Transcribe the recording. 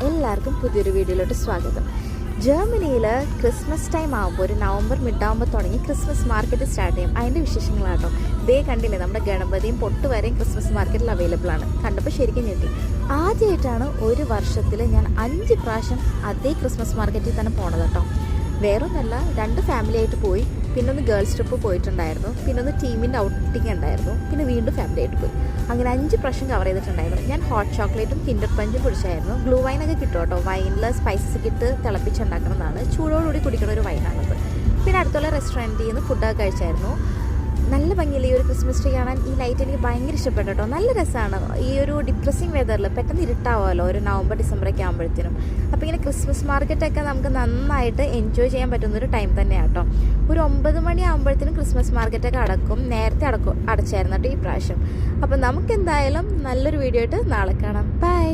എല്ലാവർക്കും പുതിയൊരു വീഡിയോയിലോട്ട് സ്വാഗതം. ജർമ്മനിയിൽ ക്രിസ്മസ് ടൈം ആകുമ്പോൾ ഒരു നവംബർ മിഡാകുമ്പോൾ തുടങ്ങി ക്രിസ്മസ് മാർക്കറ്റ് സ്റ്റാർട്ട് ചെയ്യും. അതിൻ്റെ വിശേഷങ്ങളാട്ടോ. ദേ കണ്ടില്ലേ, നമ്മുടെ ഗണപതിയും പൊട്ടുവരെയും ക്രിസ്മസ് മാർക്കറ്റിൽ അവൈലബിൾ ആണ്. കണ്ടപ്പോൾ ശരിക്കും ഞെട്ടി. ആദ്യമായിട്ടാണ് ഒരു വർഷത്തിൽ ഞാൻ 5 പ്രാവശ്യം അതേ ക്രിസ്മസ് മാർക്കറ്റിൽ തന്നെ പോണത് കേട്ടോ. വേറൊന്നല്ല, 2 ഫാമിലി ആയിട്ട് പോയി, പിന്നെ ഒന്ന് ഗേൾസ് ട്രിപ്പ് പോയിട്ടുണ്ടായിരുന്നു, പിന്നെ ഒന്ന് ടീമിൻ്റെ ഔട്ടിങ് ഉണ്ടായിരുന്നു, പിന്നെ വീണ്ടും ഫാമിലി ആയിട്ട് പോയി. അങ്ങനെ 5 പ്രാവശ്യം കവർ ചെയ്തിട്ടുണ്ടായിരുന്നു. ഞാൻ ഹോട്ട് ചോക്ലേറ്റും കിൻഡർ പഞ്ചും കുടിച്ചായിരുന്നു. ഗ്ലൂ വൈനൊക്കെ കിട്ടും കേട്ടോ. വൈനിൽ സ്പൈസസ് ഇട്ട് തിളപ്പിച്ചുണ്ടാക്കുന്നതാണ്. ചൂടോടുകൂടി കുടിക്കുന്ന ഒരു വൈനാണത്. പിന്നെ അടുത്തുള്ള റെസ്റ്റോറൻറ്റിൽ നിന്ന് ഫുഡൊക്കെ കഴിച്ചായിരുന്നു. നല്ല ഭംഗിയില്ല ഈ ഒരു ക്രിസ്മസ് ട്രീ കാണാൻ. ഈ ലൈറ്റ് എനിക്ക് ഭയങ്കര ഇഷ്ടപ്പെട്ടു കേട്ടോ. നല്ല രസമാണ് ഈ ഒരു ഡിപ്രസിങ് വെതറിൽ. പെട്ടെന്ന് ഇരുട്ടാവുമല്ലോ ഒരു നവംബർ ഡിസംബറൊക്കെ ആകുമ്പോഴത്തേനും. അപ്പോൾ ഇങ്ങനെ ക്രിസ്മസ് മാർക്കറ്റൊക്കെ നമുക്ക് നന്നായിട്ട് എൻജോയ് ചെയ്യാൻ പറ്റുന്നൊരു ടൈം തന്നെയാണ് കേട്ടോ. ഒരു 9 മണി ആകുമ്പോഴത്തേനും ക്രിസ്മസ് മാർക്കറ്റൊക്കെ അടക്കും. നേരത്തെ അടച്ചായിരുന്നു കേട്ടോ ഈ പ്രാവശ്യം. അപ്പോൾ നമുക്ക് എന്തായാലും നല്ലൊരു വീഡിയോ ആയിട്ട് നാളെ കാണാം. ബൈ.